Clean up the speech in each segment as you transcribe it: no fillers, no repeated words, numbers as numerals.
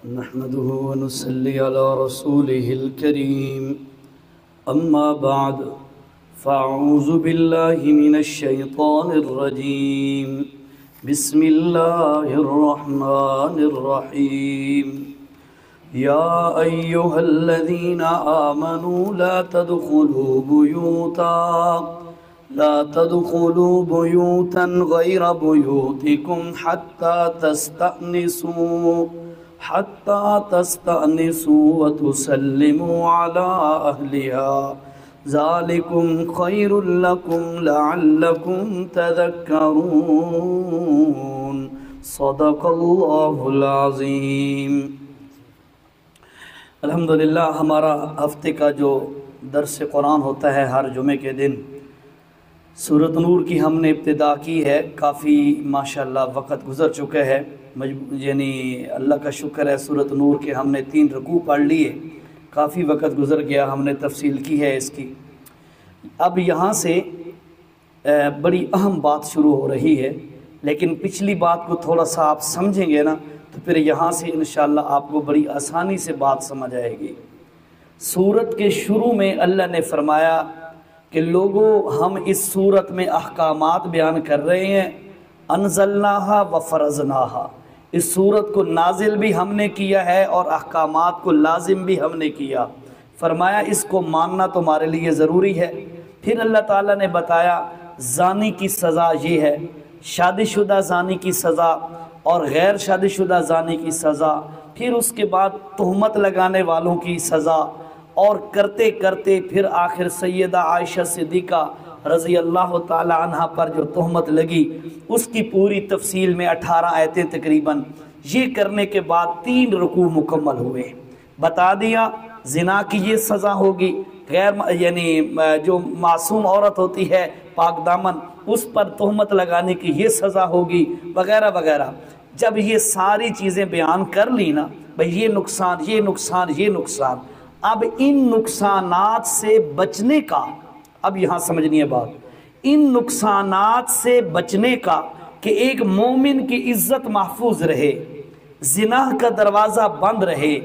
نحمده ونصلي على رسوله الكريم أما بعد فأعوذ بالله من الشيطان الرجيم بسم الله الرحمن الرحيم يا أيها الذين آمنوا لا تدخلوا بيوتا غير بيوتكم حتى تستأنسوا وتسلموا على أهلها ذلكم خير لكم لعلكم تذكرون صدق الله العظيم۔ الحمدللہ ہمارا ہفتے کا جو درس قرآن ہوتا ہے ہر جمعے کے دن سورۃ نور کی ہم نے ابتدا کی ہے۔ کافی ماشاءاللہ وقت گزر چکا ہے، یعنی اللہ کا شکر ہے سورۃ نور کے ہم نے 3 رکوع پڑھ لیے، کافی وقت گزر گیا، ہم نے تفصیل کی ہے اس کی۔ اب یہاں سے بڑی اہم بات شروع ہو رہی ہے، لیکن پچھلی بات کو تھوڑا سا آپ سمجھیں گے نا تو پھر یہاں سے انشاءاللہ آپ کو بڑی آسانی سے بات سمجھ آئے گی۔ سورت کے شروع میں اللہ نے فرمایا کہ لوگوں ہم اس سورت میں احکامات بیان کر رہے ہیں، انزلناہا و فرضناہا، اس سورت کو نازل بھی ہم نے کیا ہے اور احکامات کو لازم بھی ہم نے کیا۔ فرمایا اس کو ماننا تمہارے لیے ضروری ہے۔ پھر اللہ تعالیٰ نے بتایا زانی کی سزا یہ ہے، شادی شدہ زانی کی سزا اور غیر شادی شدہ زانی کی سزا، پھر اس کے بعد تہمت لگانے والوں کی سزا، اور کرتے کرتے پھر آخر سیدہ عائشہ صدیقہ رضی اللہ تعالی عنہ پر جو تہمت لگی اس کی پوری تفصیل میں 18 آیتیں تقریباً، یہ کرنے کے بعد 3 رکوع مکمل ہوئے۔ بتا دیا زنا کی یہ سزا ہوگی، یعنی جو معصوم عورت ہوتی ہے پاک دامن اس پر تہمت لگانے کی یہ سزا ہوگی وغیرہ وغیرہ۔ جب یہ ساری چیزیں بیان کر لی نا بھئی یہ نقصان یہ نقصان یہ نقصان، اب ان نقصانات سے بچنے کا، اب یہاں سمجھنی ہے بات، ان نقصانات سے بچنے کا کہ ایک مومن کی عزت محفوظ رہے، زنا کا دروازہ بند رہے،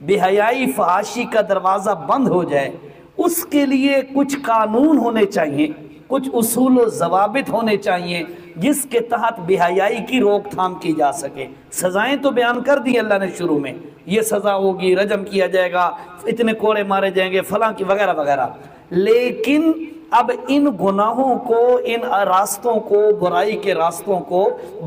بے حیائی فحاشی کا دروازہ بند ہو جائے، اس کے لیے کچھ قانون ہونے چاہیے، کچھ اصول و ضوابط ہونے چاہیے جس کے تحت بے حیائی کی روک تھام کی جا سکے۔ سزائیں تو بیان کر دی اللہ نے شروع میں، یہ سزا ہوگی، رجم کیا جائے گا، اتنے کوڑے مارے جائیں گے، فلاں کی وغیرہ وغیرہ، لیکن اب ان گناہوں کو، ان راستوں کو، برائی کے راستوں کو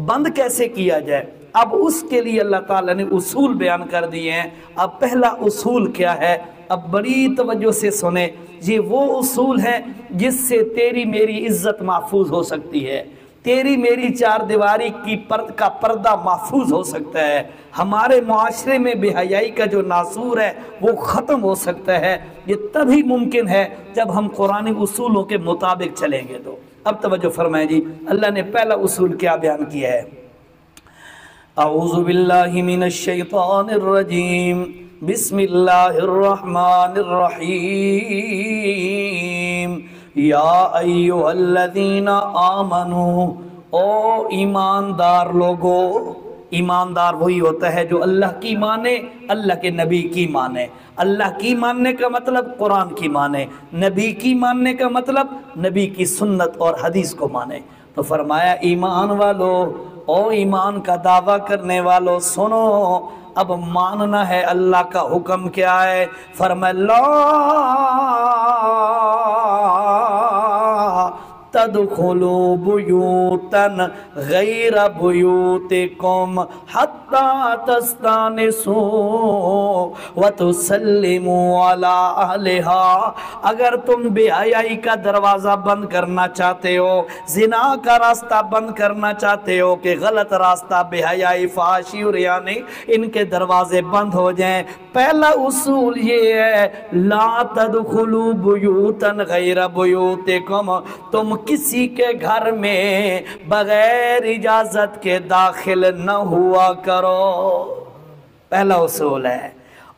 بند کیسے کیا جائے، اب اس کے لیے اللہ تعالیٰ نے اصول بیان کر دیے ہیں۔ اب پہلا اصول کیا ہے، اب بڑی توجہ سے سنیں، یہ وہ اصول ہے جس سے تیری میری عزت محفوظ ہو سکتی ہے، تیری میری 4 دیواری کی کا پردہ محفوظ ہو سکتا ہے، ہمارے معاشرے میں بے حیائی کا جو ناسور ہے وہ ختم ہو سکتا ہے۔ یہ تبھی ممکن ہے جب ہم قرآنی اصولوں کے مطابق چلیں گے تو۔ اب توجہ فرمائیں جی، اللہ نے پہلا اصول کیا بیان کیا ہے؟ اعوذ باللہ من الشیطان الرجیم بسم اللہ الرحمن الرحیم یا ایھا الذین آمنوا، او ایماندار لوگو۔ ایماندار وہی ہوتا ہے جو اللہ کی مانے، اللہ کے نبی کی مانے۔ اللہ کی ماننے کا مطلب قرآن کی مانے، نبی کی ماننے کا مطلب نبی کی سنت اور حدیث کو مانے۔ تو فرمایا ایمان والو، او ایمان کا دعویٰ کرنے والو سنو، اب ماننا ہے اللہ کا حکم کیا ہے۔ فرمایا لا تدخلوا بیوتا غیر بیوتکم حتی تستانسوا وتسلموا علی اہلہا۔ اگر تم بے حیائی کا دروازہ بند کرنا چاہتے ہو، زنا کا راستہ بند کرنا چاہتے ہو کہ غلط راستہ بے حیائی فحاشی اور یعنی ان کے دروازے بند ہو جائیں، پہلا اصول یہ ہے لا تدخلوا بیوتا غیر بیوتکم، تم کسی کے گھر میں بغیر اجازت کے داخل نہ ہوا کرو، پہلا اصول ہے۔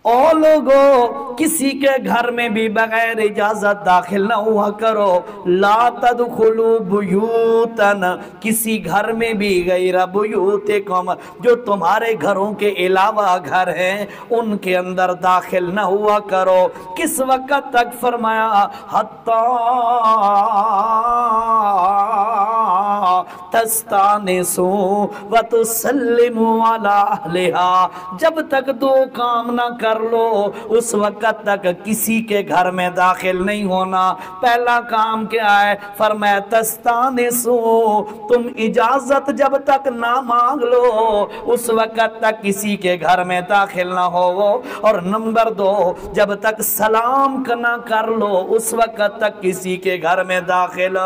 ओ लोगो, किसी के घर में भी बगैर इजाजत दाखिल ना हुआ करो। ला तदखुलू बुयूतन, किसी घर में भी गैर बुयूतिकुम, जो तुम्हारे घरों के अलावा घर हैं उनके अंदर दाखिल ना हुआ करो। किस वक्त तक? फरमाया हत्ता तस्तानिसू व तुसल्लिमू अला अहलिहा, जब तक दो काम ना कर लो उस वक्त तक किसी के घर में दाखिल नहीं होना। पहला काम क्या है? फरमाया तस्तानिसू, तुम इजाजत जब तक ना मांग लो उस वक्त तक किसी के घर में दाखिल ना हो। और नंबर 2, जब तक सलाम ना कर लो उस वक्त तक किसी के घर में दाखिल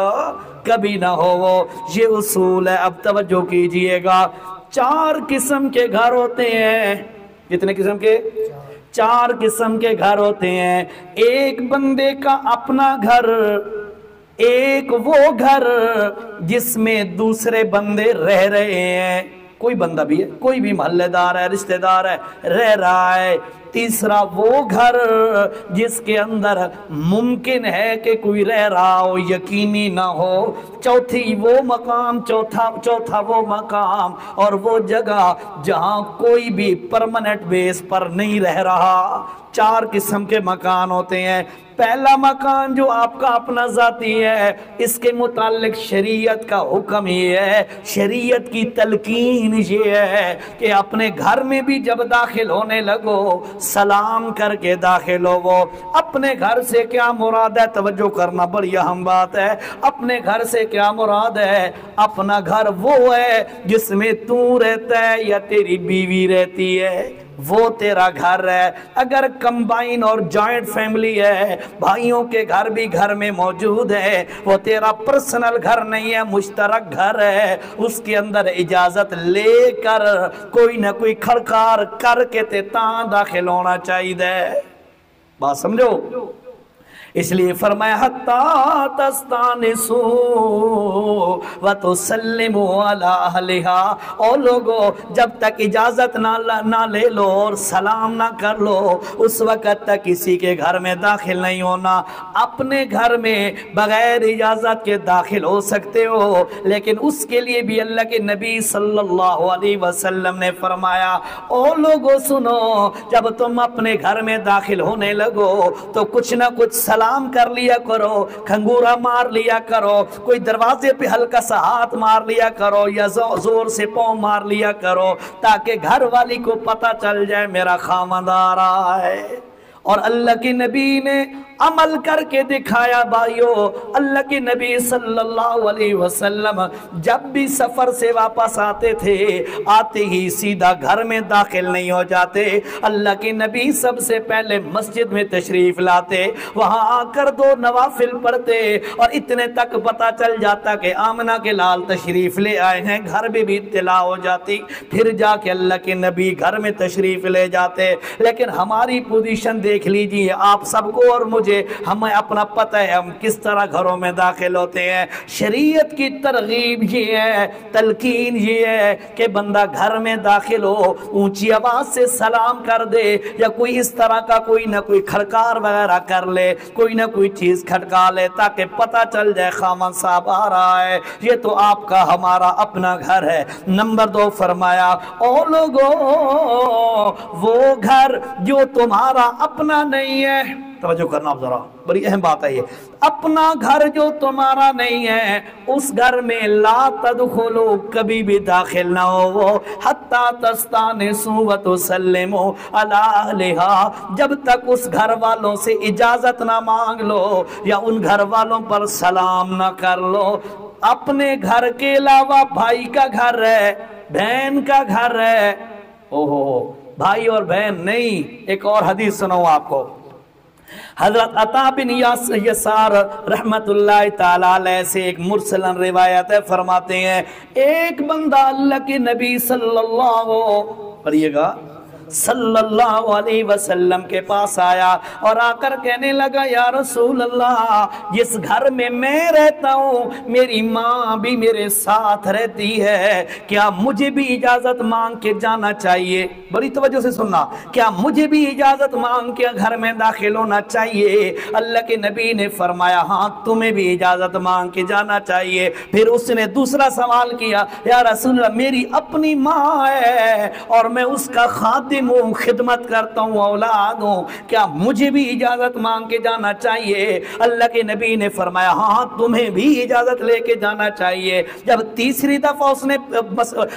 कभी ना हो। ये उसूल है। अब तवज्जो कीजिएगा, 4 किस्म के घर होते हैं। कितने किस्म के? 4 किस्म के घर होते हैं। एक बंदे का अपना घर, एक वो घर जिसमें दूसरे बंदे रह रहे हैं, कोई बंदा भी है, कोई भी मोहल्लेदार है, रिश्तेदार है, रह रहा है। तीसरा वो घर जिसके अंदर मुमकिन है कि कोई रह रहा हो, यकीनी ना हो। चौथी वो मकाम, चौथा वो मकाम और वो जगह जहां कोई भी परमानेंट बेस पर नहीं रह रहा। 4 किस्म के मकान होते हैं। पहला मकान जो आपका अपना ज़ाती है, इसके मुतालिक शरीयत का हुक्म ये है, शरीयत की तलकीन ये है कि अपने घर में भी जब दाखिल होने लगो सलाम करके दाखिल हो। वो अपने घर से क्या मुराद है? तवज्जो करना, बड़ी अहम बात है। अपने घर से क्या मुराद है? अपना घर वो है जिसमें तू रहता है या तेरी बीवी रहती है, वो तेरा घर है। अगर कंबाइन और जॉइंट फैमिली है, भाइयों के घर भी घर में मौजूद है, वो तेरा पर्सनल घर नहीं है, मुश्तरक घर है। उसके अंदर इजाजत लेकर कोई ना कोई खड़कार करके ते तां दाखिल होना चाहिए। बात समझो? इसलिए फरमाया हत्ता तस्तानिसू व तुसल्लिमू अला अहलिहा। और लोगो, जब तक इजाजत ना ले लो और सलाम ना कर लो उस वक्त तक किसी के घर में दाखिल नहीं होना। अपने घर में बगैर इजाजत के दाखिल हो सकते हो, लेकिन उसके लिए भी अल्लाह के नबी सल्लल्लाहु अलैहि वसल्लम ने फरमाया, ओ लोगो सुनो, जब तुम अपने घर में दाखिल होने लगो तो कुछ ना कुछ सलाम कर लिया करो, खंगूरा मार लिया करो, कोई दरवाजे पे हल्का सा हाथ मार लिया करो या जोर से पाँव मार लिया करो, ताकि घर वाली को पता चल जाए मेरा खामद आ रहा है। और अल्लाह के नबी ने अमल करके दिखाया। भाइयों, अल्लाह के नबी सल्लल्लाहु अलैहि वसल्लम जब भी सफर से वापस आते थे, आते ही सीधा घर में दाखिल नहीं हो जाते। अल्लाह के नबी सबसे पहले मस्जिद में तशरीफ लाते, वहां आकर 2 नवाफिल पढ़ते और इतने तक पता चल जाता कि आमना के लाल तशरीफ ले आए हैं, घर में भी इत्तला हो जाती। फिर जाके अल्लाह के नबी घर में तशरीफ ले जाते। लेकिन हमारी पोजीशन देख लीजिए, आप सबको और मुझे, हमें अपना पता है हम किस तरह घरों में दाखिल होते हैं। शरीयत की तरगीब ये है, तलकीन ये है कि बंदा घर में दाखिल हो, ऊंची आवाज से सलाम कर दे या कोई इस तरह का कोई ना कोई खड़कार वगैरह कर ले, कोई ना कोई चीज खड़का ले, ताकि पता चल जाए खामन साहब आ रहा है। ये तो आपका हमारा अपना घर है। नंबर 2 फरमाया, ओ लोगो, वो घर जो तुम्हारा अपना नहीं है, तवज्जो करना आप जरा, बड़ी अहम बात है ये। अपना घर जो तुम्हारा नहीं है, उस घर में ला तदखुलू, कभी भी दाखिल ना हो। हत्ता तस्तानिसू व तुसल्लिमू अला अहलिहा, जब तक उस घर वालों से इजाजत ना मांग लो या उन घर वालों पर सलाम ना कर लो। अपने घर के अलावा भाई का घर है, बहन का घर है, ओहो, भाई और बहन नहीं। एक और हदीस सुनाऊं आपको। हजरत अता बिन यसार रहमतुल्लाह ताला अलैह से एक मुरसलन रिवायत है, फरमाते हैं एक बंदा अल्लाह के नबी सल्लल्लाहु, पढ़िएगा, सल्लल्लाहु अलैहि वसल्लम के पास आया और आकर कहने लगा, या रसूल अल्लाह, जिस घर में मैं रहता हूँ मेरी माँ भी मेरे साथ रहती है, क्या मुझे भी इजाजत मांग के जाना चाहिए? बड़ी तवज्जो से सुनना, क्या मुझे भी इजाजत मांग के घर में दाखिल होना चाहिए? अल्लाह के नबी ने फरमाया, हाँ तुम्हें भी इजाजत मांग के जाना चाहिए। फिर उसने दूसरा सवाल किया, या रसूल अल्लाह, मेरी अपनी माँ है और मैं उसका खादिम हूँ, खिदमत करता हूँ, औलाद हूँ, क्या मुझे भी इजाजत मांग के जाना चाहिए? अल्लाह के नबी ने फरमाया, हाँ तुम्हें भी इजाजत लेके जाना चाहिए। जब तीसरी दफा उसने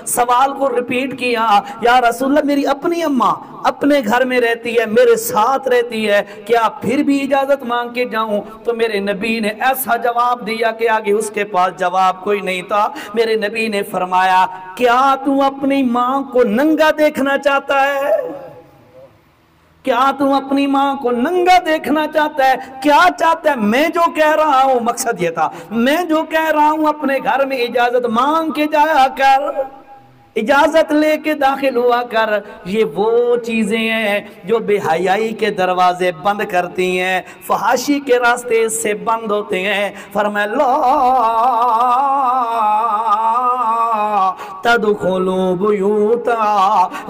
सवाल को रिपीट किया, या रसूल अल्लाह, मेरी अपनी अम्मा अपने घर में रहती है, मेरे साथ रहती है, क्या फिर भी इजाजत मांग के जाऊं? तो मेरे नबी ने ऐसा जवाब दिया कि आगे उसके पास जवाब कोई नहीं था। मेरे नबी ने फरमाया, क्या तू अपनी मां को नंगा देखना चाहता है? क्या तू अपनी मां को नंगा देखना चाहता है? क्या चाहता है? मैं जो कह रहा हूं, मकसद ये था, मैं जो कह रहा हूं अपने घर में इजाजत मांग के जाया कर, इजाजत लेके दाखिल हुआ कर। ये वो चीजें हैं जो बेहयाई के दरवाजे बंद करती हैं, फहाशी के रास्ते इससे बंद होते हैं। फरमाया, तदखुलू बुयूता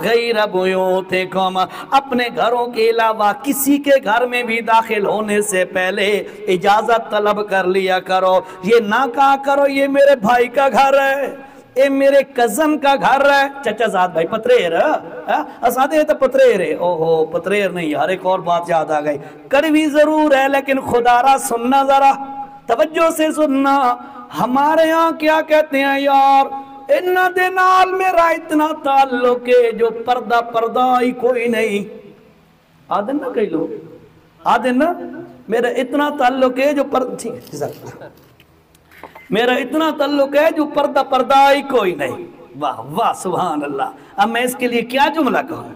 गैर बुयूतिकुम, अपने घरों के अलावा किसी के घर में भी दाखिल होने से पहले इजाजत तलब कर लिया करो। ये ना कहा करो ये मेरे भाई का घर है, ये मेरे कजन का घर है, चचा जाद भाई पत्रेर असादे तो पत्रेर है। ओहो पत्रेर नहीं यार, एक और बात याद आ गई, कड़वी जरूर है लेकिन खुदारा सुनना, जरा तवज्जो से सुनना। हमारे यहाँ क्या कहते हैं यार, इन्ना दे नाल मेरा इतना ताल्लुक है जो पर्दा पर्दा ही कोई नहीं। आदन ना कई लोग आदन ना, मेरा इतना ताल्लुक है जो मेरा इतना ताल्लुक है जो पर्दा पर्दा ही कोई नहीं। वाह वाह सुभान अल्लाह। अब मैं इसके लिए क्या जुमला कहूँ?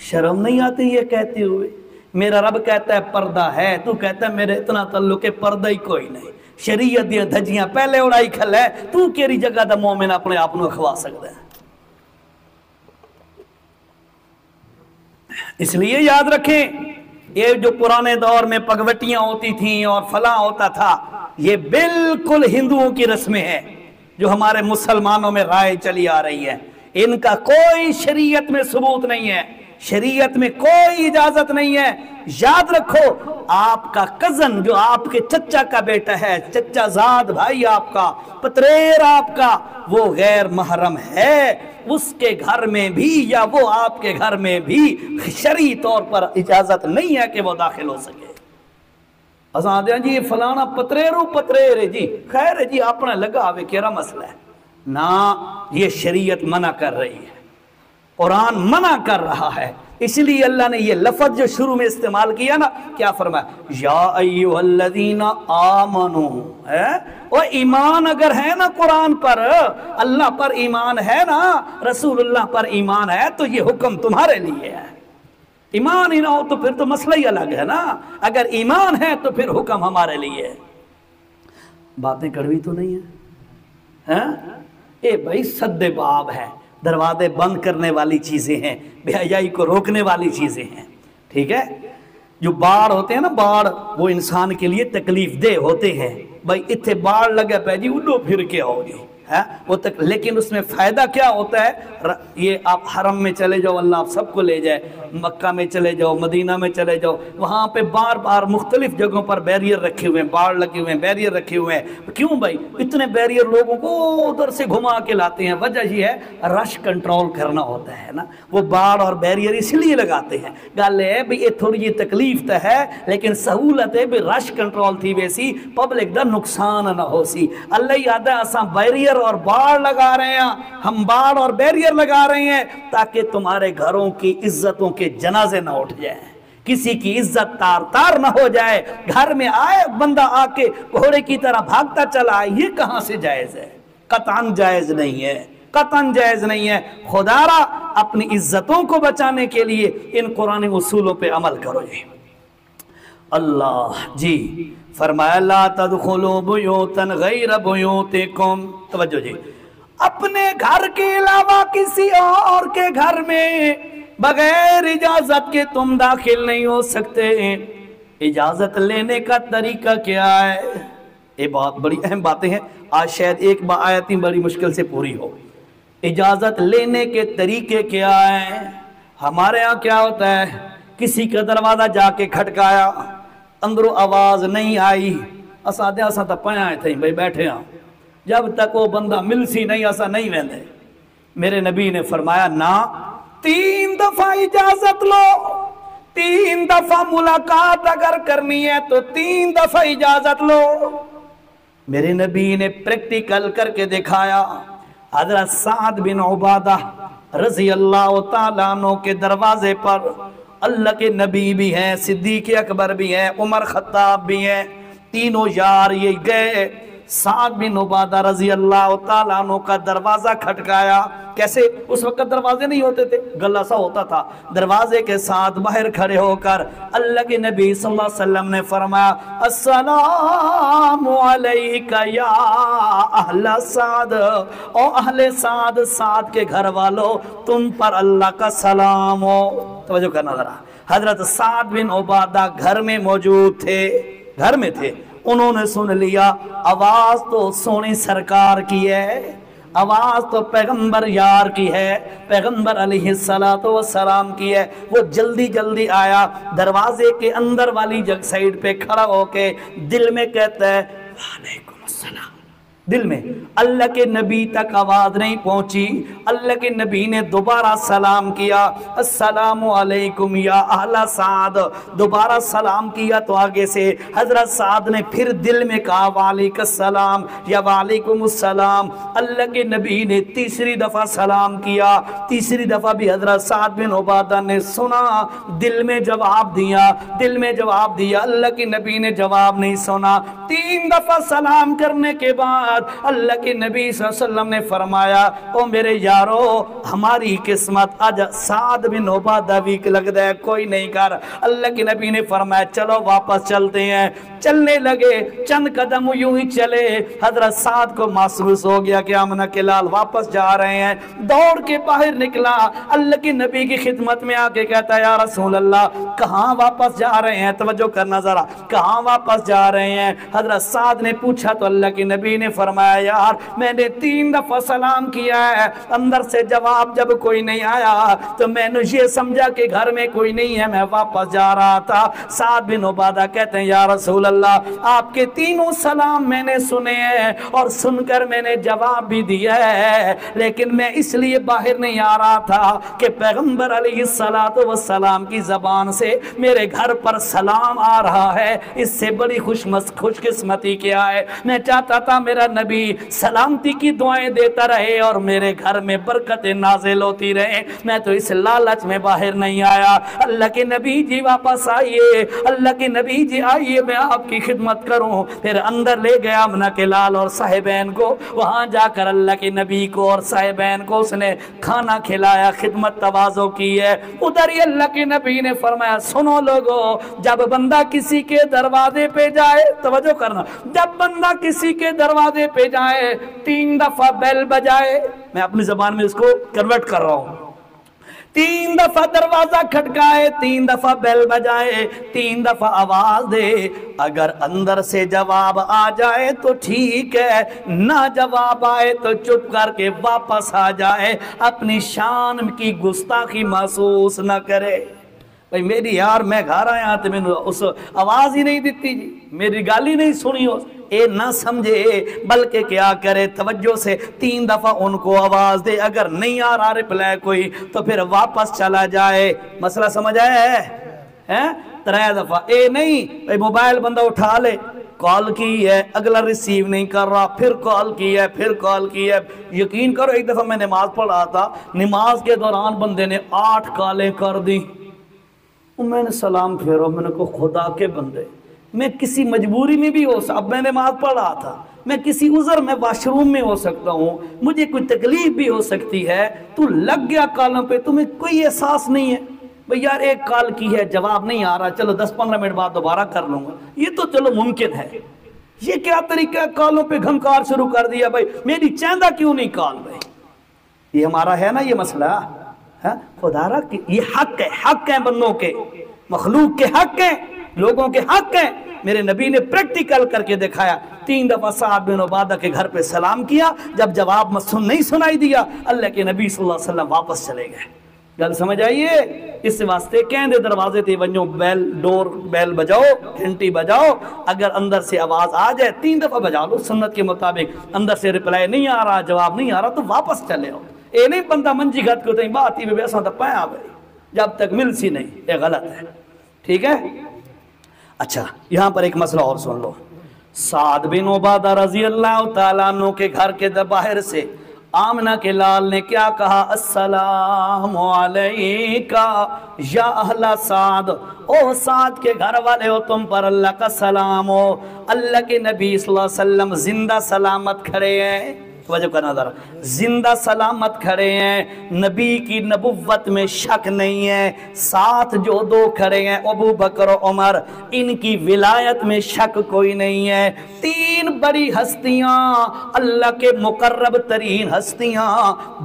शर्म नहीं आती ये कहते हुए? मेरा रब कहता है पर्दा है, तू कहता है मेरे इतना ताल्लुक है पर्दा ही कोई नहीं। शरीयत दी धजियां पहले उड़ाई खल है, तू केरी जगह दा मोमिन अपने आप को खवा सकता है। इसलिए याद रखें, ये जो पुराने दौर में पगवटियां होती थी और फला होता था, ये बिल्कुल हिंदुओं की रस्में हैं जो हमारे मुसलमानों में राय चली आ रही है। इनका कोई शरीयत में सबूत नहीं है, शरीयत में कोई इजाजत नहीं है। याद रखो, आपका कजन जो आपके चचा का बेटा है, चचा जाद भाई आपका, पतरेर आपका, वो गैर महरम है, उसके घर में भी या वो आपके घर में भी शरई तौर पर इजाजत नहीं है कि वो दाखिल हो सके। असादे जी फलाना पतरेरो पतरेर है जी, खैर है जी अपना लगा आवे केरा मसला है ना, ये शरीयत मना कर रही है, कुरान मना कर रहा है। इसलिए अल्लाह ने ये लफ्ज जो शुरू में इस्तेमाल किया ना, क्या फरमाया, या अय्युहल्लज़ीना आमनू, है वो ईमान अगर है ना कुरान पर, अल्लाह पर ईमान है ना, रसूलुल्लाह पर ईमान है, तो ये हुक्म तुम्हारे लिए है। ईमान ही ना हो तो फिर तो मसला ही अलग है ना, अगर ईमान है तो फिर हुक्म हमारे लिए है। बातें कड़वी तो नहीं है, ए भाई सद्दे बाब है, दरवाजे बंद करने वाली चीजें हैं, बेहयाई को रोकने वाली चीजें हैं। ठीक है, जो बाढ़ होते हैं ना, बाढ़ वो इंसान के लिए तकलीफ दे होते हैं। भाई इतने बाढ़ लगे पे जी, उड़ो फिर के आओ जी, है वो तक, लेकिन उसमें फायदा क्या होता है? ये आप हरम में चले जाओ, अल्लाह आप सबको ले जाए, मक्का में चले जाओ, मदीना में चले जाओ, वहाँ पे बार बार मुख्तलिफ जगहों पर बैरियर रखे हुए हैं, बाढ़ लगे हुए हैं, बैरियर रखे हुए हैं। क्यों भाई इतने बैरियर लोगों को उधर से घुमा के लाते हैं? वजह ये है रश कंट्रोल करना होता है ना, वो बाढ़ और बैरियर इसलिए लगाते हैं। गल है भाई ये थोड़ी जी तकलीफ तो है लेकिन सहूलत है भी, रश कंट्रोल थी वैसी पब्लिक का नुकसान ना हो सी। अल्लाह याद है असा बैरियर और बाढ़ लगा रहे हैं, हम बाढ़ और बैरियर लगा रहे हैं ताकि तुम्हारे घरों की इज्जतों के जनाजे ना उठ जाए, किसी की इज्जत तार तार ना हो जाए। घर में आए बंदा आके घोड़े की तरह भागता चला आए, ये कहां से जायज है? कतन जायज नहीं है, कतन जायज नहीं है। खुदारा अपनी इज्जतों को बचाने के लिए इन कुरानी उसूलों पे अमल करो। जी अल्लाह जी फरमाया, ला तदखुलू बुयूतन गैर बुयूतिकुम, तवज्जो जी, अपने घर के अलावा किसी और के घर में बगैर इजाजत के तुम दाखिल नहीं हो सकते। इजाजत लेने का तरीका क्या है? ये बहुत बड़ी अहम बातें हैं, आज शायद एक आयत ही बड़ी मुश्किल से पूरी हो। इजाजत लेने के तरीके क्या हैं? हमारे यहाँ क्या होता है, किसी का दरवाजा जाके खटकाया, अंदरों आवाज नहीं आई, असा तो पाया थे भाई बैठे हाँ, जब तक वो बंदा मिलसी नहीं असा नहीं वेंदे। मेरे नबी ने फरमाया ना, 3 दफा इजाजत लो, 3 दफा मुलाकात अगर करनी है तो 3 दफा इजाजत लो। मेरे नबी ने प्रैक्टिकल करके दिखाया। हजरत साद बिन उबादा रजी अल्लाह तआला अन्हु के दरवाजे पर अल्लाह के नबी भी हैं, सिद्दीक अकबर भी हैं, उमर खत्ताब भी हैं, तीनों यार ये गए। साद बिन उबादा रजी अल्लाह तआला अन्हु का दरवाजा खटकाया। कैसे? उस वक्त दरवाजे नहीं होते थे, गला सा होता था। दरवाजे के साथ बाहर खड़े होकर अल्लाह के नबी सल्लल्लाहु अलैहि वसल्लम ने फरमाया, अस्सलामु अलैका या अहला साद, ओ अहले साद, साद के घर वालों तुम पर अल्लाह का सलाम हो। तवज्जो करना जरा। हजरत साद बिन उबादा घर में मौजूद थे, घर में थे। उन्होंने सुन लिया, आवाज तो सोनी सरकार की है, आवाज तो पैगंबर यार की है, पैगंबर अलैहिस्सलातु वस्सलाम की है। वो जल्दी जल्दी आया, दरवाजे के अंदर वाली जग साइड पे खड़ा होके दिल में कहता है वालेकुम अस्सलाम। दिल में अल्लाह के नबी तक आवाज नहीं पहुंची। अल्लाह के नबी ने दोबारा सलाम किया, अस्सलामु अलैकुम या अहला साद। दोबारा सलाम किया तो आगे से हजरत साद ने फिर दिल में कहा वालेकुम या वालेकुम सलाम। अल्लाह के नबी ने तीसरी दफा सलाम किया। तीसरी दफा भी हजरत साद बिन उबादा ने सुना, दिल में जवाब दिया, दिल में जवाब दिया। अल्लाह के नबी ने जवाब नहीं सुना। 3 दफा सलाम करने के बाद अल्लाह के नबी सल्लल्लाहु अलैहि वसल्लम ने फरमाया, ओ मेरे यारो, हमारी किस्मत आज साद बिन उबादा वीक लगता है, कोई नहीं कर। अल्लाह के नबी ने फरमाया चलो वापस चलते हैं। चलने लगे, चंद कदम यूं ही चले, हजरत साद को महसूस हो गया कि आमना के लाल वापस जा रहे हैं। दौड़ के बाहर निकला, अल्लाह के नबी की खिदमत में आके कहता है या रसूल अल्लाह कहाँ वापस जा रहे हैं? तवज्जो करना जरा, कहाँ वापस जा रहे हैं? हजरत साद ने पूछा तो अल्लाह के नबी ने फरमाया यार मैंने 3 दफा सलाम किया है, अंदर से जवाब जब कोई नहीं आया तो मैंने ये समझा कि घर में कोई नहीं है, मैं वापस जा रहा था। साद बिन उबादा कहते हैं या रसूल अल्लाह आपके 3 सलाम मैंने सुने हैं और सुनकर मैंने जवाब भी दिया है, लेकिन मैं इसलिए बाहर नहीं आ रहा था कि पैगंबर अलैहिस्सलातु वस्सलाम की जबान से मेरे घर पर सलाम आ रहा है। इससे बड़ी खुशकिस्मती क्या है? मैं चाहता था मेरा नबी सलामती की दुआएं देता रहे और मेरे घर में बरकतें नाज़िल होती रहे। मैं तो इस लालच में बाहर नहीं आया। अल्लाह के नबी जी वापस आइए, अल्लाह के नबी जी आइए, मैं आपकी खिदमत करूं। फिर अंदर ले गया अमना के लाल और साहिबैन को। वहां जाकर अल्लाह के नबी को और साहिबैन को उसने खाना खिलाया, खिदमत तवाज़ो की है। उधर ही अल्लाह के नबी ने फरमाया सुनो लोगो, जब बंदा किसी के दरवाजे पे जाए, तवज्जो करना, जब बंदा किसी के दरवाजे पे जाए 3 दफा बेल बजाए। मैं अपनी जबान में इसको कन्वर्ट कर रहा हूं। 3 दफा दरवाजा खटकाए, 3 दफा बेल बजाए, 3 दफा आवाज दे। अगर अंदर से जवाब आ जाए तो ठीक है, ना जवाब आए तो चुप करके वापस आ जाए, अपनी शान की गुस्ताखी महसूस न करे। भाई मेरी यार मैं घर आया तो मैंने उस आवाज ही नहीं दी जी, मेरी गाली नहीं सुनी, ए ना समझे, बल्कि क्या करे तवज्जो से 3 दफा उनको आवाज दे। अगर नहीं आ रहा रिप्लाई कोई तो फिर वापस चला जाए। मसला समझ आया है? 3 दफा ए नहीं भाई मोबाइल बंदा उठा ले, कॉल की है, अगला रिसीव नहीं कर रहा, फिर कॉल की है, फिर कॉल की है। यकीन करो एक दफा मैं नमाज पढ़ रहा था, नमाज के दौरान बंदे ने 8 कॉलें कर दी। मैंने सलाम फेरा, मैंने को खुदा के बंदे, मैं किसी मजबूरी में भी हो सकता, अब मैं नमाज पढ़ रहा था, मैं किसी उज़र में वाशरूम में हो सकता हूँ, मुझे कोई तकलीफ भी हो सकती है, तू लग गया कॉलों पे, तुम्हें कोई एहसास नहीं है भाई यार एक कॉल की है जवाब नहीं आ रहा, चलो 10-15 मिनट बाद दोबारा कर लूंगा, ये तो चलो मुमकिन है। ये क्या तरीका है? कॉलों पे घंकार शुरू कर दिया भाई, मेरी चांदा क्यों नहीं कॉल भाई? ये हमारा है ना ये मसला ہاں خدا کی یہ حق ہے بندوں کے، مخلوق کے حق ہیں، لوگوں کے حق ہیں۔ میرے نبی نے پریکٹیکل کر کے دکھایا، 3 دفعہ سعد بن عبادہ کے گھر پہ سلام کیا، جب جواب نہیں سنائی دیا اللہ کے نبی صلی اللہ علیہ وسلم واپس چلے گئے۔ گل سمجھ آئیے؟ اس واسطے کہندے دروازے تے ونجو بیل بجاؤ، گھنٹی بجاؤ، اگر اندر سے آواز آ جائے 3 دفعہ بجا لو سنت کے مطابق، اندر سے رپلائی نہیں آ رہا، جواب نہیں آ رہا تو واپس چلے ہو۔ اے نہیں بندہ منجی گھت کو تہیں بات ہی بیسا تا پایا بھائی جب تک مل سی نہیں، یہ غلط ہے، ٹھیک ہے؟ اچھا یہاں پر ایک مسئلہ اور سن لو۔ سعد بن عبادہ رضی اللہ تعالیٰ عنہ کے گھر کے باہر سے آمنہ کے لال نے کیا کہا؟ السلام علیکہ یا اہل سعد، او سعد کے گھر والے ہو، تم پر اللہ کا سلام ہو۔ اللہ کے نبی صلی اللہ علیہ وسلم زندہ سلامت کھڑے ہیں، توجہ کرنا ذرا، زندہ سلامت کھڑے ہیں، نبی کی نبوت میں شک نہیں ہے، ساتھ جو 2 کھڑے ہیں ابو بکر و عمر، ان کی ولایت میں شک کوئی نہیں ہے۔ 3 بڑی ہستیاں، اللہ کے مقرب ترین ہستیاں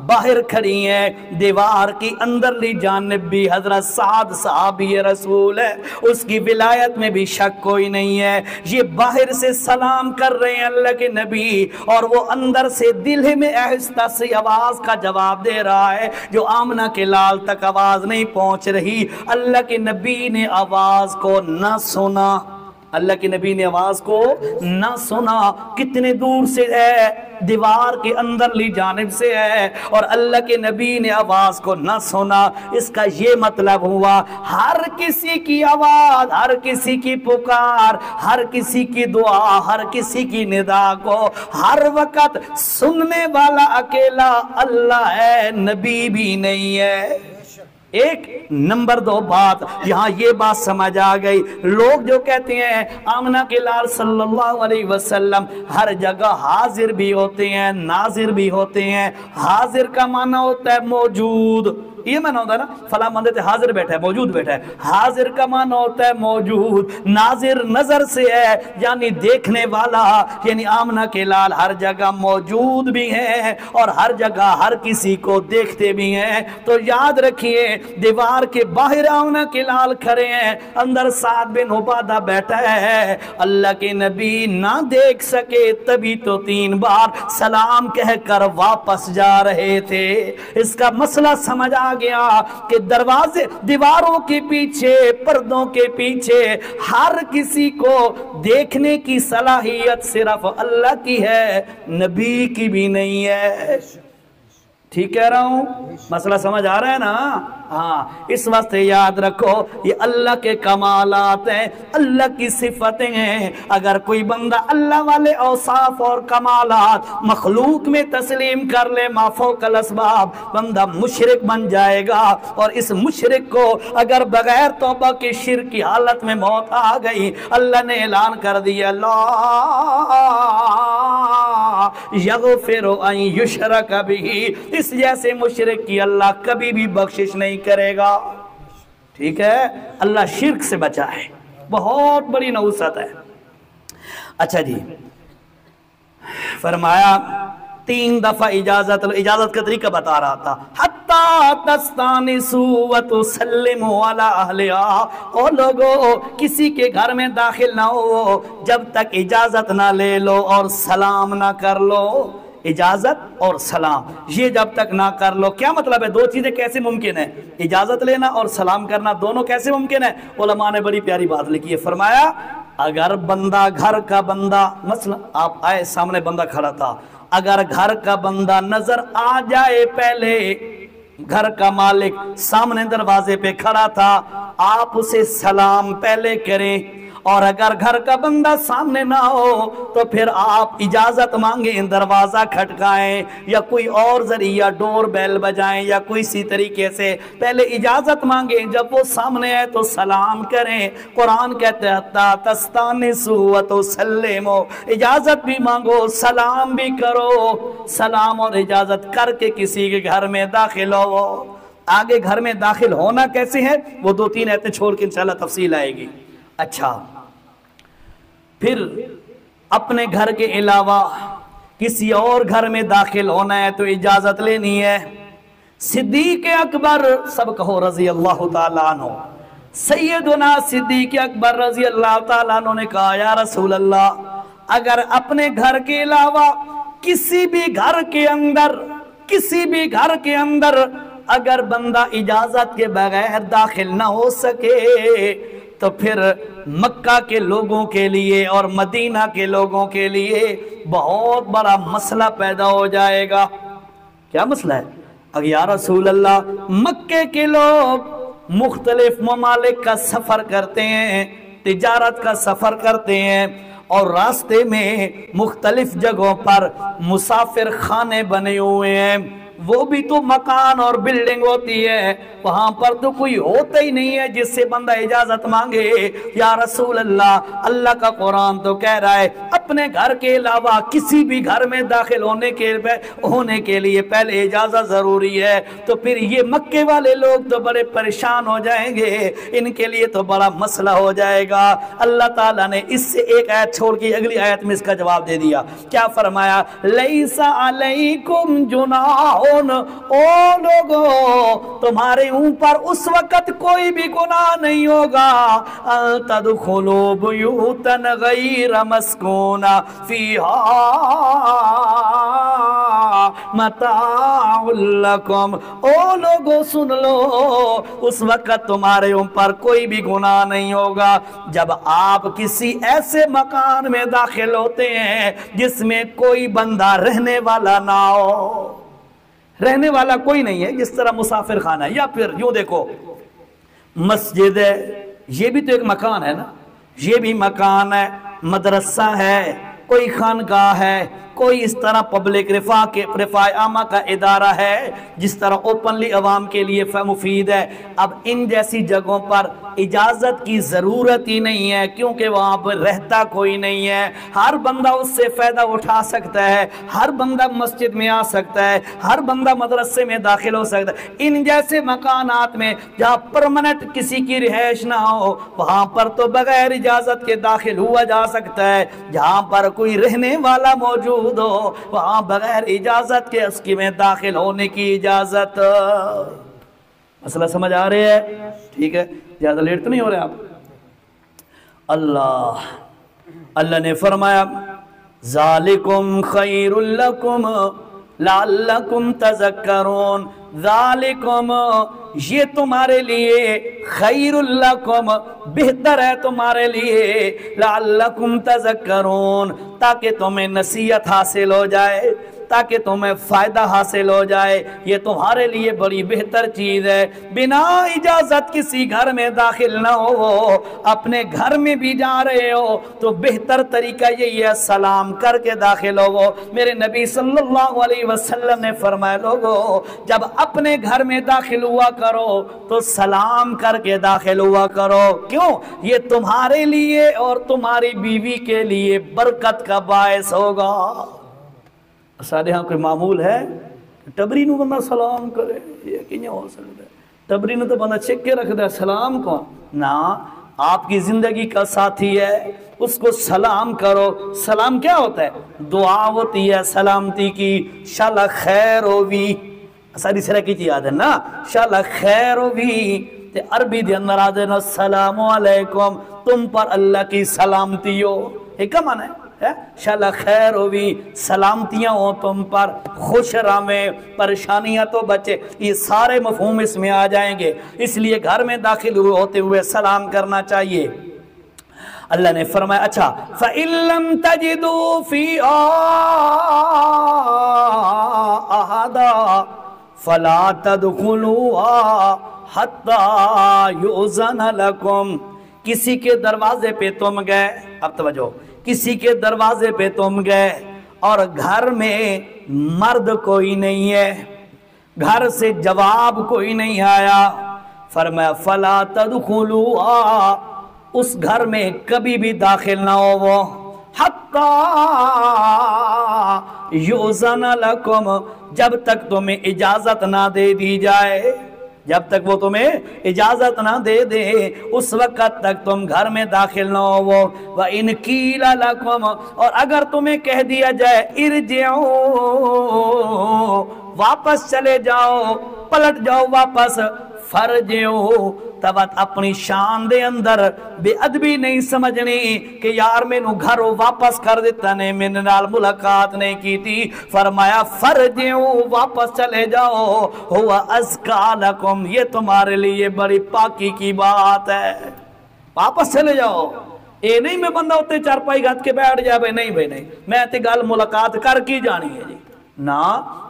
باہر کھڑی ہیں، دیوار کی اندرلی جانب بھی حضرت سعد صحابی رسول ہے، اس کی ولایت میں بھی شک کوئی نہیں ہے۔ یہ باہر سے سلام کر رہے ہیں اللہ کے نبی، اور وہ اندر سے دل میں آہستہ سے آواز کا جواب دے رہا ہے جو آمنہ کے لال تک آواز نہیں پہنچ رہی۔ اللہ کے نبی نے آواز کو نہ سنا، اللہ کے نبی نے آواز کو نہ سنا، کتنے دور سے ہے؟ دیوار کے اندرلی جانب سے ہے، اور اللہ کے نبی نے آواز کو نہ سنا۔ اس کا یہ مطلب ہوا ہر کسی کی آواز، ہر کسی کی پکار، ہر کسی کی دعا، ہر کسی کی ندا کو ہر وقت سننے والا اکیلا اللہ ہے، نبی بھی نہیں ہے۔ ایک نمبر 2 بات یہاں یہ بات سمجھ آ گئی، لوگ جو کہتے ہیں آمنہ کے لال صلی اللہ علیہ وسلم ہر جگہ حاضر بھی ہوتے ہیں، ناظر بھی ہوتے ہیں۔ حاضر کا معنی ہوتا ہے موجود، یہ معنی ہوتا ہے نا، فلاں بندے تے حاضر بیٹھا ہے، موجود بیٹھا ہے۔ حاضر کا معنی ہوتا ہے موجود، ناظر نظر سے ہے یعنی دیکھنے والا، یعنی آمنہ کے لال ہر جگہ موجود بھی ہیں اور ہر جگہ ہر کسی کو دیکھتے بھی ہیں۔ تو یاد رکھیے دیوار کے باہر آمنہ کے لال کھڑے ہیں، اندر سعد بن عبادہ بیٹھا ہے، اللہ کے نبی نہ دیکھ سکے تبھی تو 3 بار سلام کہہ کر واپس جا رہے تھے۔ اس کا مسئلہ سمجھ آ گیا کہ دروازے، دیواروں کے پیچھے، پردوں کے پیچھے ہر کسی کو دیکھنے کی صلاحیت صرف اللہ کی ہے، نبی کی بھی نہیں ہے۔ ٹھیک کہہ رہا ہوں؟ مسئلہ سمجھ آ رہا ہے نا؟ ہاں، اس واسطے یاد رکھو یہ اللہ کے کمالات ہیں، اللہ کی صفتیں ہیں۔ اگر کوئی بندہ اللہ والے اوصاف اور کمالات مخلوق میں تسلیم کر لے ما فوق الاسباب، بندہ مشرک بن جائے گا، اور اس مشرک کو اگر بغیر توبہ کے شرک کی حالت میں موت آ گئی، اللہ نے اعلان کر دیا لا یغفر ان یشرک بہ، اس جیسے مشرک کی اللہ کبھی بھی بخشش نہیں کرے گا۔ ٹھیک ہے؟ اللہ شرک سے بچائے، بہت بڑی نحوست ہے۔ اچھا جی، فرمایا 3 دفعہ اجازت کا طریقہ بتا رہا تھا، حتی تستانسوا وتسلموا علی اہلہا، اور لوگو کسی کے گھر میں داخل نہ ہو جب تک اجازت نہ لے لو اور سلام نہ کر لو۔ اجازت اور سلام یہ جب تک نہ کر لو، کیا مطلب ہے؟ 2 چیزیں کیسے ممکن ہیں؟ اجازت لینا اور سلام کرنا دونوں کیسے ممکن ہے؟ علماء نے بڑی پیاری بات لکھی ہے، فرمایا اگر بندہ، گھر کا بندہ، مثلا آپ آئے سامنے بندہ کھڑا تھا، اگر گھر کا بندہ نظر آ جائے، پہلے گھر کا مالک سامنے دروازے پہ کھڑا تھا، آپ اسے سلام پہلے کریں، اور اگر گھر کا بندہ سامنے نہ ہو تو پھر آپ اجازت مانگیں، دروازہ کھٹکائیں یا کوئی اور ذریعہ ڈور بیل بجائیں یا کوئی سی طریقے سے پہلے اجازت مانگیں، جب وہ سامنے ہے تو سلام کریں۔ قرآن کہتے ہیں حتی تستانسوا وتسلموا، اجازت بھی مانگو، سلام بھی کرو، سلام اور اجازت کر کے کسی کے گھر میں داخل ہو۔ آگے گھر میں داخل ہونا کیسے ہے وہ 2-3 آیتیں چھوڑ کے انشاءاللہ تفصیل آئے گی۔ اچھا، پھر اپنے گھر کے علاوہ کسی اور گھر میں داخل ہونا ہے تو اجازت لینی ہے۔ सिद्दीक अकबर, सब कहो रजी अल्लाह ताला अन्हु, सैयदुना सिद्दीक अकबर रजी अल्लाह ताला अन्हु ने कहा, या रसूल अल्लाह, अगर अपने घर के अलावा किसी भी घर के अंदर अगर बंदा इजाजत के बगैर दाखिल ना हो सके तो फिर मक्का के लोगों के लिए और मदीना के लोगों के लिए बहुत बड़ा मसला पैदा हो जाएगा। क्या मसला है? अगर या रसूल अल्लाह, मक्के के लोग मुख्तलिफ ममालिक का सफ़र करते हैं, तिजारत का सफ़र करते हैं, और रास्ते में मुख्तलिफ जगहों पर मुसाफिर खाने बने हुए हैं, वो भी तो मकान और बिल्डिंग होती है, वहां पर तो कोई होता ही नहीं है जिससे बंदा इजाजत मांगे। या रसूल अल्लाह, अल्लाह का कुरान तो कह रहा है अपने घर के अलावा किसी भी घर में दाखिल होने के लिए पहले इजाजत जरूरी है। तो फिर ये मक्के वाले लोग तो बड़े परेशान हो जाएंगे, इनके लिए तो बड़ा मसला हो जाएगा। अल्लाह ताला ने इससे एक आयत छोड़ के अगली आयत में इसका जवाब दे दिया। क्या फरमाया? लैसा अलैकुम जुनाह, ओ लोगों, तुम्हारे ऊपर उस वक्त कोई भी गुनाह नहीं होगा, तदखुलू बुयूतन गैर मस्कूना फीहा मताउल लकुम। ओ लोगों सुन लो, उस वक्त तुम्हारे ऊपर कोई भी गुनाह नहीं होगा जब आप किसी ऐसे मकान में दाखिल होते हैं जिसमें कोई बंदा रहने वाला ना हो। रहने वाला कोई नहीं है, जिस तरह मुसाफिर खाना है, या फिर यूं देखो मस्जिद है, ये भी तो एक मकान है ना, ये भी मकान है, मदरसा है, कोई खानगाह है, कोई इस तरह पब्लिक रिफा आमा का इदारा है जिस तरह ओपनली अवाम के लिए मुफीद है। अब इन जैसी जगहों पर इजाज़त की ज़रूरत ही नहीं है, क्योंकि वहाँ पर रहता कोई नहीं है, हर बंदा उससे फ़ायदा उठा सकता है, हर बंदा मस्जिद में आ सकता है, हर बंदा मदरसे में दाखिल हो सकता है। इन जैसे मकानात में जहाँ परमानेंट किसी की रिहाइश ना हो, वहाँ पर तो बगैर इजाज़त के दाखिल हुआ जा सकता है। जहाँ पर कोई रहने वाला मौजूद हो, वहाँ बगैर इजाज़त के उसकी में दाखिल होने की इजाज़त। मसला समझ आ रही है? ठीक है, ज़्यादा लेट तो नहीं हो रहे आप? अल्लाह ने फरमाया ज़ालिकुम खैरुल लकुम लअल्लकुम तज़क्करून। ज़ालिकुम, ये तुम्हारे लिए, खैरुल लकुम, बेहतर है तुम्हारे लिए, लअल्लकुम तज़क्करून, ताकि तुम्हें नसीहत हासिल हो जाए, ताकि तुम्हें फ़ायदा हासिल हो जाए। ये तुम्हारे लिए बड़ी बेहतर चीज़ है। बिना इजाज़त किसी घर में दाखिल ना हो, अपने घर में भी जा रहे हो तो बेहतर तरीका यही है सलाम करके दाखिल हो। मेरे नबी सल्लल्लाहु अलैहि वसल्लम ने फरमाया, लोगों जब अपने घर में दाखिल हुआ करो तो सलाम करके दाखिल हुआ करो। क्यों? ये तुम्हारे लिए और तुम्हारी बीवी के लिए बरकत का बायस होगा। सारे यहाँ कोई मामूल है टबरी नू बंदा सलाम करे, ये किं हो सकता है? टबरी नू तो बंदा चेक के रखता है, सलाम कौन ना, आपकी जिंदगी का साथी है, उसको सलाम करो। सलाम क्या होता है? दुआ होती है सलामती की। शाला खैर होवी, सारी सरा की याद है ना, शाला खैर होवी ते अरबी दे अंदर आ देना सलाम अलैकुम, तुम पर अल्लाह की सलामती हो। एक का माना है शाला खैर होवी, सलामतियाँ हो तुम पर, खुश रहे, परेशानियाँ तो बचे। ये सारे मफहूम इसमें आ जाएंगे, इसलिए घर में दाखिल होते हुए सलाम करना चाहिए। अल्लाह ने फरमाया, अच्छा फ़इल्लम तजिदू फी अहदा फला तदखुलूहा हत्ता युज़न लकुम। किसी के दरवाजे पे तुम गए, अब तवज्जो, किसी के दरवाजे पे तुम गए और घर में मर्द कोई नहीं है, घर से जवाब कोई नहीं आया, फरमाया फला तदखुलूहा, उस घर में कभी भी दाखिल ना हो वो, हत्ता युज़न लकुम, जब तक तुम्हें इजाजत ना दे दी जाए, जब तक वो तुम्हें इजाजत ना दे दे उस वक्त तक तुम घर में दाखिल ना हो। व इन कीला लकुम, और अगर तुम्हें कह दिया जाए इरजिऊ واپس چلے جاؤ، پلٹ جاؤ واپس، فرجعو تبت اپنی شان دے اندر بے ادبی نہیں سمجھنی کہ یار میں نو گھروں واپس کر دیتا نے، میں نال ملاقات نہیں کی تھی۔ فرمایا فرجعو واپس چلے جاؤ، ہوا ازکا لکم، یہ تمہارے لیے بڑی پاکی کی بات ہے، واپس چلے جاؤ۔ اے نہیں میں بندہ ہوتے چارپائی گھت کے بیٹھ جائے بھائی، نہیں بھائی نہیں، میں تے گل ملاقات کر کی جانی ہے جی، نا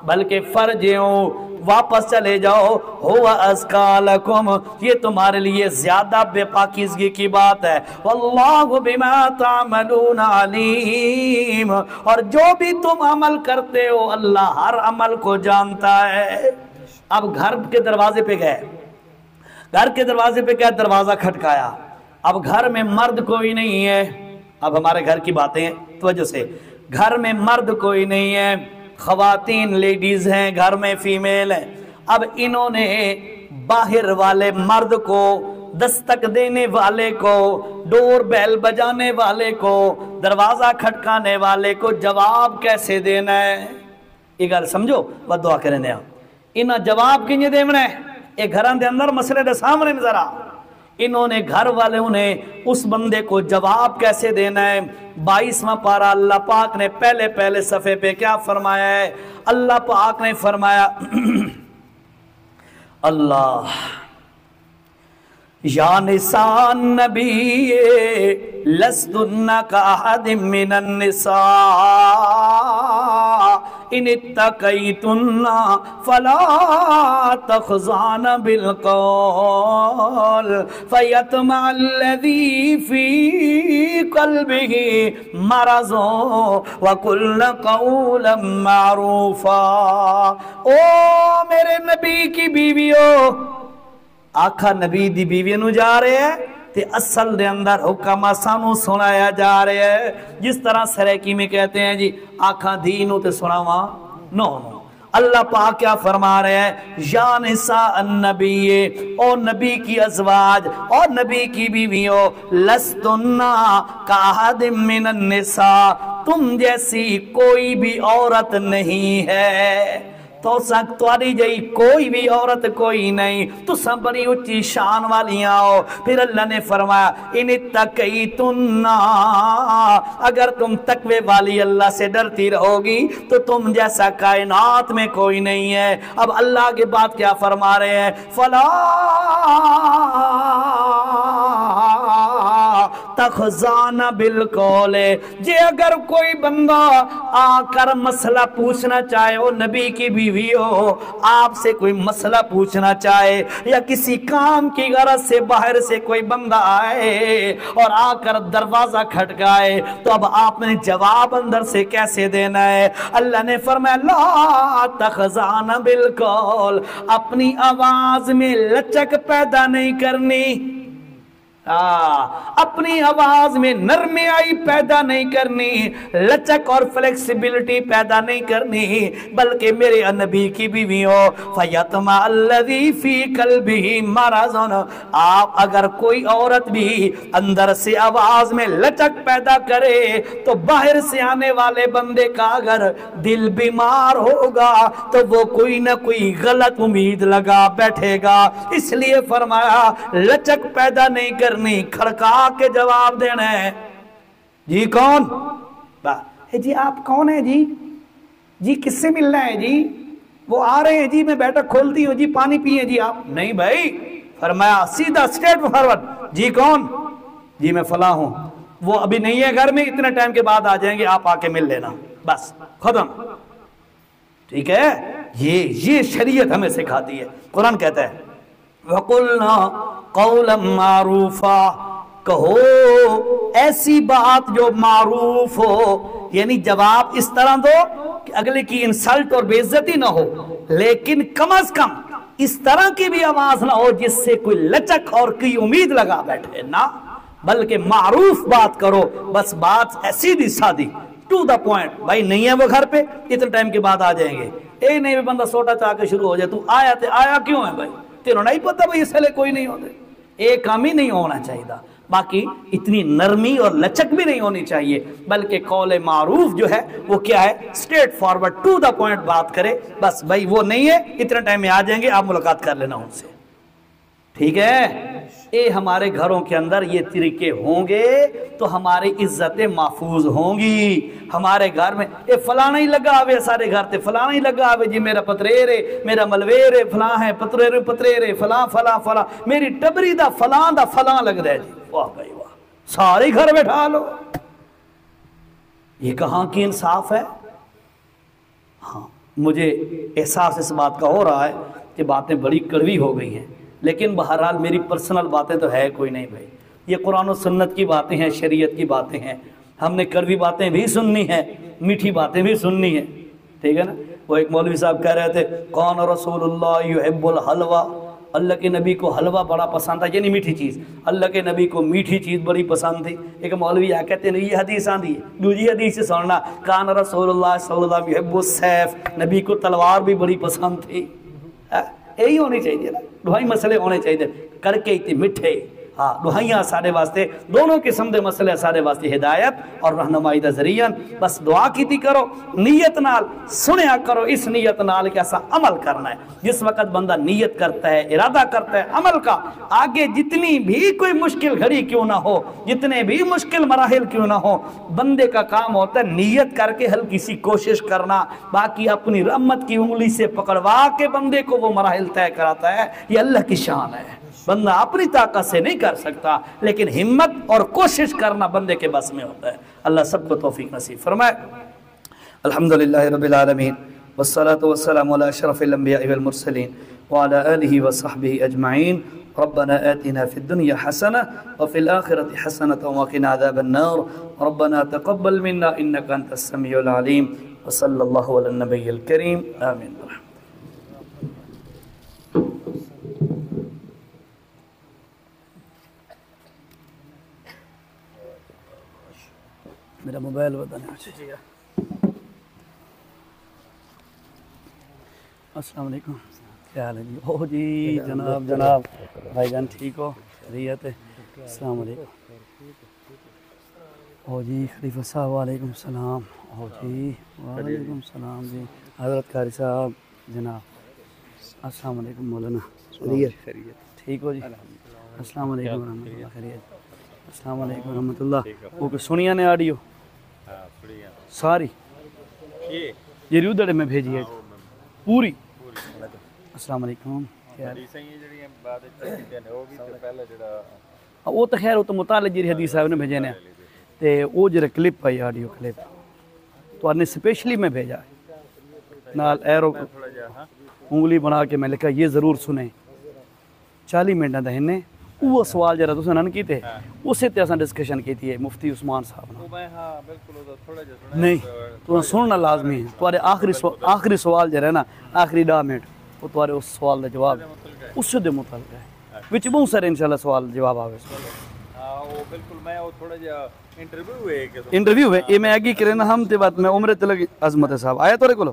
بلکہ فرجعو واپس چلے جاؤ، ہوا ازکا لکم، یہ تمہارے لیے زیادہ بے پاکیزگی کی بات ہے۔ واللہ بما تعملون علیم، اور جو بھی تم عمل کرتے ہو اللہ ہر عمل کو جانتا ہے۔ اب گھر کے دروازے پہ گئے، گھر کے دروازے پہ گئے، دروازہ کھٹکایا، اب گھر میں مرد کوئی نہیں ہے۔ اب ہمارے گھر کی باتیں ہیں توجہ سے، گھر میں مرد کوئی نہیں ہے، خواتین لیڈیز ہیں گھر میں، فیمیل ہیں۔ اب انہوں نے باہر والے مرد کو، دستک دینے والے کو، ڈور بیل بجانے والے کو، دروازہ کھٹکانے والے کو جواب کیسے دینا ہے؟ یہ گل سمجھو، وہ دعا کریں دیا انہاں جواب کنجے دینا ہے؟ یہ گھران دے اندر مسئلے دے سامنے نظر آ، انہوں نے گھر والے انہیں اس بندے کو جواب کیسے دینا ہے؟ 22واں پارہ اللہ پاک نے پہلے صفحے پہ کیا فرمایا ہے؟ اللہ پاک نے فرمایا اللہ یا نساء النبی لستن کاحد من النساء ان اتقیتن فلا تخضعن بالقول فیطمع الذی فی قلبہ مرض وقلن قولا معروفا۔ او میرے نبی کی بیویوں، آکھا نبی دی بیوی نو جا رہے ہیں تے اصل دے اندر حکم سانو سنایا جا رہے ہیں، جس طرح سریکی میں کہتے ہیں جی آکھا دینو تے سناواں نو نو۔ اللہ پاک کیا فرما رہے ہیں؟ یا نساء النبی، او نبی کی ازواج اور نبی کی بیویوں، لستن کاحد من النساء، تم جیسی کوئی بھی عورت نہیں ہے، تو سک تواری جائی کوئی بھی عورت کوئی نہیں، تو سب بڑی اچھی شان والیاں ہو۔ پھر اللہ نے فرمایا ان اتقیتن، اگر تم تقوی والی اللہ سے ڈرتی رہو گی تو تم جیسا کائنات میں کوئی نہیں ہے۔ اب اللہ کے بعد کیا فرما رہے ہیں؟ فلا تخضعن بالقول، جے اگر کوئی بندہ آ کر مسئلہ پوچھنا چاہے، وہ نبی کی بیوی ہو، آپ سے کوئی مسئلہ پوچھنا چاہے یا کسی کام کی غرض سے باہر سے کوئی بندہ آئے اور آ کر دروازہ کھٹکائے، تو اب آپ نے جواب اندر سے کیسے دینا ہے؟ اللہ نے فرمایا لا تخضعن بالقول، اپنی آواز میں لچک پیدا نہیں کرنی، اپنی آواز میں نرمیائی پیدا نہیں کرنی، لچک اور فلیکسیبلٹی پیدا نہیں کرنی، بلکہ میرے نبی کی بیویوں فیطمع الذی فی قلبہ مرض، آپ اگر کوئی عورت بھی اندر سے آواز میں لچک پیدا کرے تو باہر سے آنے والے بندے کا اگر دل بیمار ہوگا تو وہ کوئی نہ کوئی غلط امید لگا بیٹھے گا۔ اس لیے فرمایا لچک پیدا نہیں کرنی، کھڑکا کے جواب دینا ہے۔ جی کون؟ جی آپ کون ہیں جی؟ جی کس سے ملنا ہے جی؟ وہ آ رہے ہیں جی، میں بیٹھک کھولتی ہوں جی، پانی پیئے جی آپ؟ نہیں بھائی، فرمایا سیدھا اسٹریٹ فارورڈ، جی کون؟ جی میں فلاں ہوں، وہ ابھی نہیں ہے گھر میں، اتنے ٹائم کے بعد آ جائیں گے، آپ آ کے مل لینا، بس ختم۔ ٹھیک ہے، یہ شریعت ہمیں سکھاتی ہے۔ قرآن کہتا ہے وَقُلْنَا قَوْلًا مَعْرُوفًا، کہو ایسی بات جو معروف ہو، یعنی جواب اس طرح دو کہ اگلے کی انسلٹ اور بے عزتی نہ ہو، لیکن کم از کم اس طرح کی بھی آواز نہ ہو جس سے کوئی لچک اور کوئی امید لگا بیٹھے نہ، بلکہ معروف بات کرو، بس بات سیدھی سادھی ٹو دا پوائنٹ۔ بھائی نہیں ہے وہ گھر پہ، اتنے ٹائم کے بعد آ جائیں گے، اے نہیں بھی بندہ سوٹا چاہ کے شروع ہو جائے، تو آیا تے آیا کیوں ہے بھائی؟ تینوں نہیں پتہ بھائی اس لئے کوئی نہیں ہوتے، ایک کام ہی نہیں ہونا چاہیے۔ باقی اتنی نرمی اور لچک بھی نہیں ہونی چاہیے، بلکہ قول معروف جو ہے وہ کیا ہے، straight forward to the point بات کرے، بس بھائی وہ نہیں ہے اتنا ٹائم میں آ جائیں گے، آپ ملاقات کر لینا ان سے، ٹھیک ہے؟ اے ہمارے گھروں کے اندر یہ طریقے ہوں گے تو ہماری عزتیں محفوظ ہوں گی۔ ہمارے گھر میں اے فلاں نہیں لگا آوے، سارے گھر تے فلاں نہیں لگا آوے جی، میرا پتریرے، میرا ملویرے فلاں ہے، پتریرے فلاں فلاں فلاں، میری ٹبری دا فلاں لگ رہا ہے جی، واہ بھائی واہ، سارے گھر بیٹھا لو، یہ کہاں کی انصاف ہے؟ ہاں مجھے احساس اس بات کا ہو رہا ہے کہ باتیں بڑی کڑوی ہو گئی ہیں، لیکن بہرحال میری پرسنل باتیں تو ہے کوئی نہیں بھائی، یہ قرآن و سنت کی باتیں ہیں، شریعت کی باتیں ہیں، ہم نے کڑوی باتیں بھی سننی ہیں، میٹھی باتیں بھی سننی ہیں، ٹھیک ہے نا؟ وہ ایک مولوی صاحب کہہ رہے تھے کون رسول اللہ یحب الحلوہ، اللہ کے نبی کو حلوہ بڑا پسند تھا، یعنی میٹھی چیز، اللہ کے نبی کو میٹھی چیز بڑی پسند تھی۔ ایک مولوی آ کہتے ہیں یہ حدیث آندھی ہے، دوسری حدیث سے سننا کان رسول اللہ صلی اللہ علیہ وسلم یحب السیف، نبی کو تلوار بھی بڑی پسند تھی۔ یہی ہونی چاہیے نا، دعائی مسئلے ہونے چاہیے، کر کے اتنے مٹھے، ہاں دعائیاں سارے واسطے، دونوں قسم دے مسئلے سارے واسطے ہدایت اور رہنمائی دا ذریعہ، بس دعا کیتی کرو نیت نال، سنیا کرو اس نیت نال کہ ایسا عمل کرنا ہے۔ جس وقت بندہ نیت کرتا ہے، ارادہ کرتا ہے عمل کا، آگے جتنی بھی کوئی مشکل گھڑی کیوں نہ ہو، جتنے بھی مشکل مراحل کیوں نہ ہو، بندے کا کام ہوتا ہے نیت کر کے ہلکی سی کوشش کرنا، باقی اپنی رحمت کی انگلی سے پکڑوا کے بندے کو وہ مراحل طے کراتا ہے، یہ اللہ کی شان ہے۔ بندہ اپنی طاقت سے نہیں کر سکتا، لیکن ہمت اور کوشش کرنا بندے کے بس میں ہوتا ہے۔ اللہ سب کو توفیق نصیب فرمائے۔ الحمدللہ رب العالمین والصلاة والسلام على اشرف الانبیاء والمرسلین وعلى آلہ وصحبہ اجمعین۔ ربنا آتنا في الدنيا حسنة وفي الآخرة حسنة وقنا عذاب النار ربنا تقبل منا إنك أنت السميع العليم وصلى الله على النبي الكريم آمين۔ میرا موبائل بتانا چاہیے۔ السلام علیکم، کیا حال ہے جی؟ او جی جناب بھائی جان ٹھیک ہو؟ خیریت ہے؟ السلام علیکم۔ او جی خلیفہ صاحب وعلیکم السلام۔ او جی وعلیکم السلام جی حضرت قاری صاحب جناب، السلام علیکم مولانا، خیریت ٹھیک ہو جی؟ السلام علیکم ورحمۃ اللہ، خیریت، السلام علیکم ورحمۃ اللہ۔ وہ سنیا نے آڈیو ساری یہ ریودڑے میں بھیجی ہے پوری۔ السلام علیکم، وہ تو خیر وہ تو مطالعہ جی حدیث صاحب نے بھیجے نے، تے وہ جڑا کلپ آئی آڈیو کلپ تو آپ نے سپیشلی میں بھیجا ہے، نال ایرو انگلی بنا کے میں لکھا یہ ضرور سنیں، 40 منٹ دا ہنے وہ سوال جرا تو سنن کیتے اسے تے اساں ڈسکشن کیتی ہے مفتی عثمان صاحب نے، نہیں تو سننا لازمی ہے، تمہارے آخری سوال جرا نا آخری 10 منٹ وہ تمہارے اس سوال دا جواب اس دے متعلق ہے، وچ بہت سارے انشاءاللہ سوال جواب آوے۔ وہ بالکل میں وہ تھوڑا جا انٹرویو ہے یہ میں آگے کرنا ہم تے بات میں عمرے تلک عظمت صاحب آیا تو رے کولو